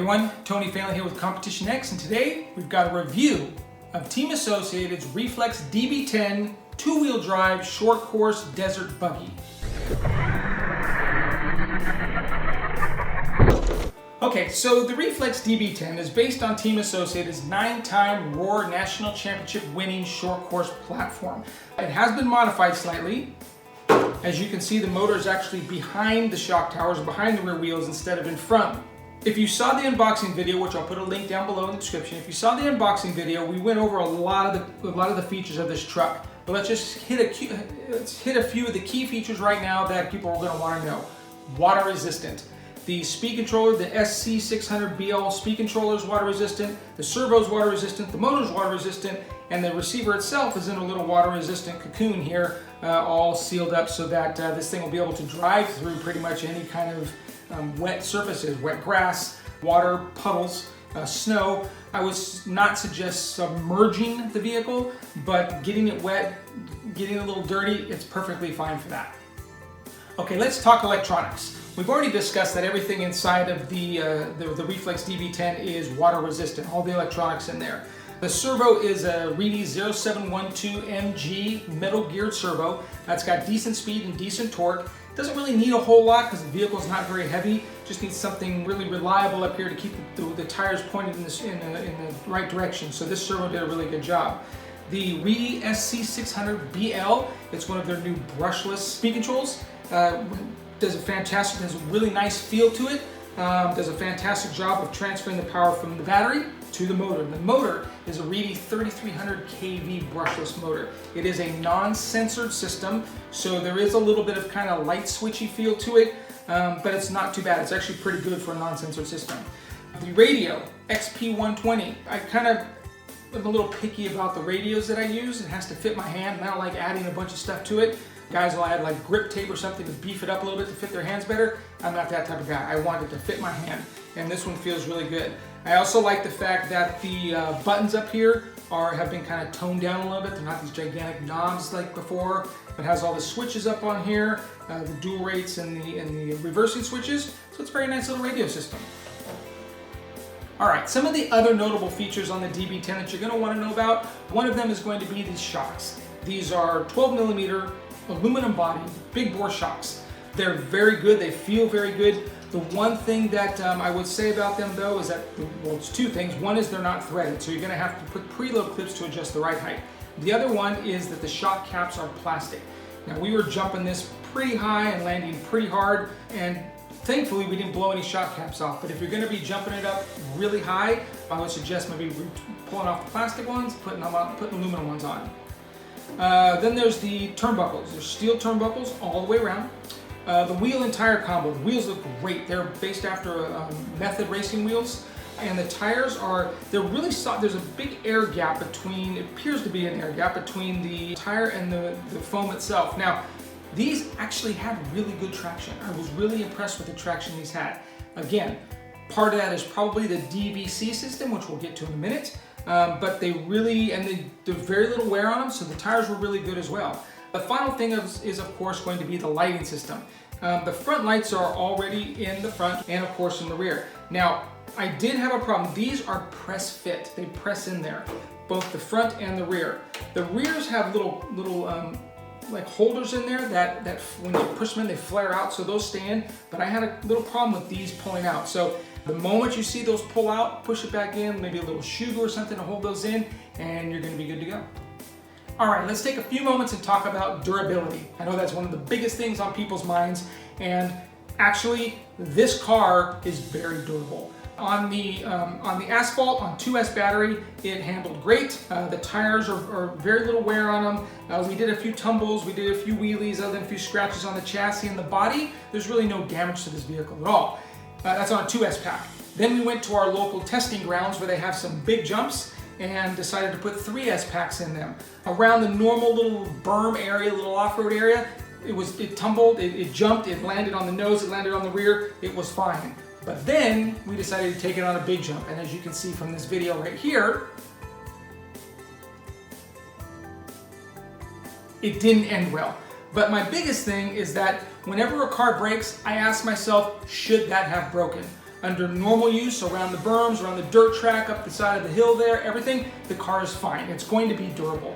everyone, Tony Phelan here with CompetitionX, and today we've got a review of Team Associated's Reflex DB10 two-wheel drive short course Desert Buggy. Okay, so the Reflex DB10 is based on Team Associated's 9-time Roar National Championship winning short course platform. It has been modified slightly. As you can see, the motor is actually behind the shock towers, behind the rear wheels instead of in front. If you saw the unboxing video, which I'll put a link down below in the description, if you saw the unboxing video, we went over a lot of the features of this truck. But let's just hit a few of the key features right now that people are going to want to know. Water resistant. The speed controller, the SC600BL speed controller is water resistant, the servo is water resistant, the motor is water resistant, and the receiver itself is in a little water resistant cocoon here, all sealed up so that this thing will be able to drive through pretty much any kind of wet surfaces, wet grass, water, puddles, snow. I would not suggest submerging the vehicle, but getting it wet, getting it a little dirty, it's perfectly fine for that. Okay, let's talk electronics. We've already discussed that everything inside of the Reflex DB10 is water resistant, all the electronics in there. The servo is a Reedy 0712MG metal geared servo. That's got decent speed and decent torque. Doesn't really need a whole lot because the vehicle is not very heavy. Just needs something really reliable up here to keep the tires pointed in the right direction. So this servo did a really good job. The Reedy SC600BL, it's one of their new brushless speed controls. Has a really nice feel to it. Does a fantastic job of transferring the power from the battery to the motor. The motor is a Reedy 3300 kV brushless motor. It is a non-censored system, so there is a little bit of kind of light switchy feel to it, but it's not too bad. It's actually pretty good for a non-censored system. The radio, XP120. I kind of am a little picky about the radios that I use. It has to fit my hand, and I don't like adding a bunch of stuff to it. Guys will add like grip tape or something to beef it up a little bit to fit their hands better. I'm not that type of guy. I want it to fit my hand, and this one feels really good. I also like the fact that the buttons up here have been kind of toned down a little bit. They're not these gigantic knobs like before. It has all the switches up on here, the dual rates and the reversing switches. So it's a very nice little radio system. All right, some of the other notable features on the DB10 that you're going to want to know about. One of them is going to be these shocks. These are 12mm aluminum body, big bore shocks. They're very good, they feel very good. The one thing that I would say about them though is that, well, it's two things. One is they're not threaded, so you're gonna have to put preload clips to adjust the ride height. The other one is that the shock caps are plastic. Now we were jumping this pretty high and landing pretty hard, and thankfully we didn't blow any shock caps off, but if you're gonna be jumping it up really high, I would suggest maybe pulling off the plastic ones, putting aluminum ones on. Then there's the turnbuckles. There's steel turnbuckles all the way around. The wheel and tire combo. The wheels look great. They're based after Method racing wheels, and the tires they're really soft. There's a big air gap between, it appears to be an air gap between the tire and the foam itself. Now, these actually had really good traction. I was really impressed with the traction these had. Again, part of that is probably the DVC system, which we'll get to in a minute. But there's very little wear on them, so the tires were really good as well. The final thing is of course going to be the lighting system. The front lights are already in the front and of course in the rear. Now, I did have a problem. These are press fit. They press in there, both the front and the rear. The rears have little like holders in there that when you push them in, they flare out, so those stay in. But I had a little problem with these pulling out. So the moment you see those pull out, push it back in, maybe a little shoe or something to hold those in, and you're going to be good to go. All right, let's take a few moments and talk about durability. I know that's one of the biggest things on people's minds, and actually, this car is very durable. On the asphalt, on 2S battery, it handled great. The tires are very little wear on them. We did a few tumbles, we did a few wheelies, other than a few scratches on the chassis and the body. There's really no damage to this vehicle at all. That's on a 2S pack. Then we went to our local testing grounds where they have some big jumps and decided to put 3S packs in them. Around the normal little berm area, little off-road area, it tumbled, it jumped, it landed on the nose, it landed on the rear, it was fine. But then we decided to take it on a big jump, and as you can see from this video right here, it didn't end well. But my biggest thing is that whenever a car breaks, I ask myself, should that have broken? Under normal use, around the berms, around the dirt track, up the side of the hill there, everything, the car is fine. It's going to be durable.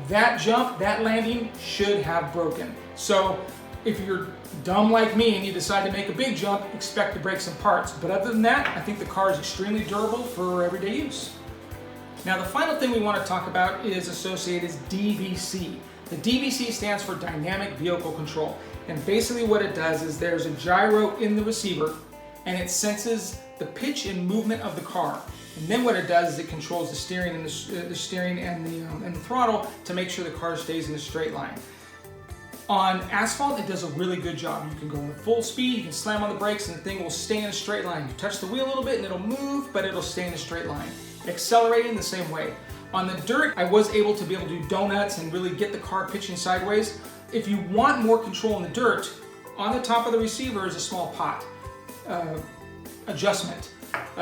That jump, that landing should have broken. So if you're dumb like me and you decide to make a big jump, expect to break some parts. But other than that, I think the car is extremely durable for everyday use. Now the final thing we want to talk about is Associated's DVC. The DVC stands for Dynamic Vehicle Control. And basically what it does is there's a gyro in the receiver and it senses the pitch and movement of the car. And then what it does is it controls the steering and the throttle to make sure the car stays in a straight line. On asphalt, it does a really good job. You can go at full speed, you can slam on the brakes, and the thing will stay in a straight line. You touch the wheel a little bit and it'll move, but it'll stay in a straight line. Accelerating the same way. On the dirt, I was able to be able to do donuts and really get the car pitching sideways. If you want more control in the dirt, on the top of the receiver is a small pot adjustment.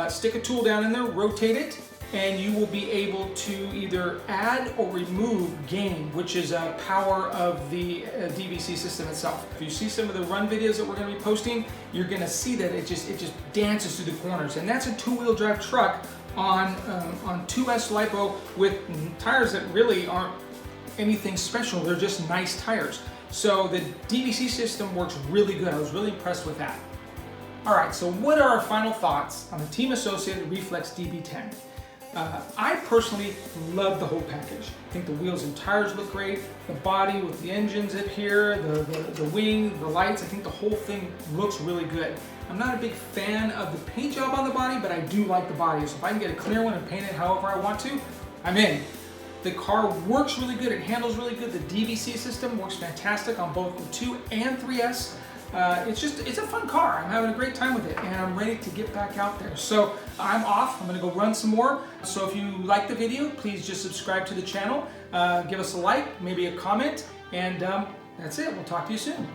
Stick a tool down in there, rotate it, and you will be able to either add or remove gain, which is a power of the DVC system itself. If you see some of the run videos that we're going to be posting, you're going to see that it just dances through the corners, and that's a two-wheel drive truck on 2S LiPo with tires that really aren't anything special. They're just nice tires. So the DVC system works really good. I was really impressed with that. All right, so what are our final thoughts on the Team Associated Reflex DB10? I personally love the whole package. I think the wheels and tires look great. The body with the engines up here, the wing, the lights, I think the whole thing looks really good. I'm not a big fan of the paint job on the body, but I do like the body. So if I can get a clear one and paint it however I want to, I'm in. The car works really good, it handles really good. The DVC system works fantastic on both the 2 and 3S. It's a fun car. I'm having a great time with it and I'm ready to get back out there. So I'm off, I'm gonna go run some more. So if you like the video, please just subscribe to the channel, give us a like, maybe a comment, and that's it. We'll talk to you soon.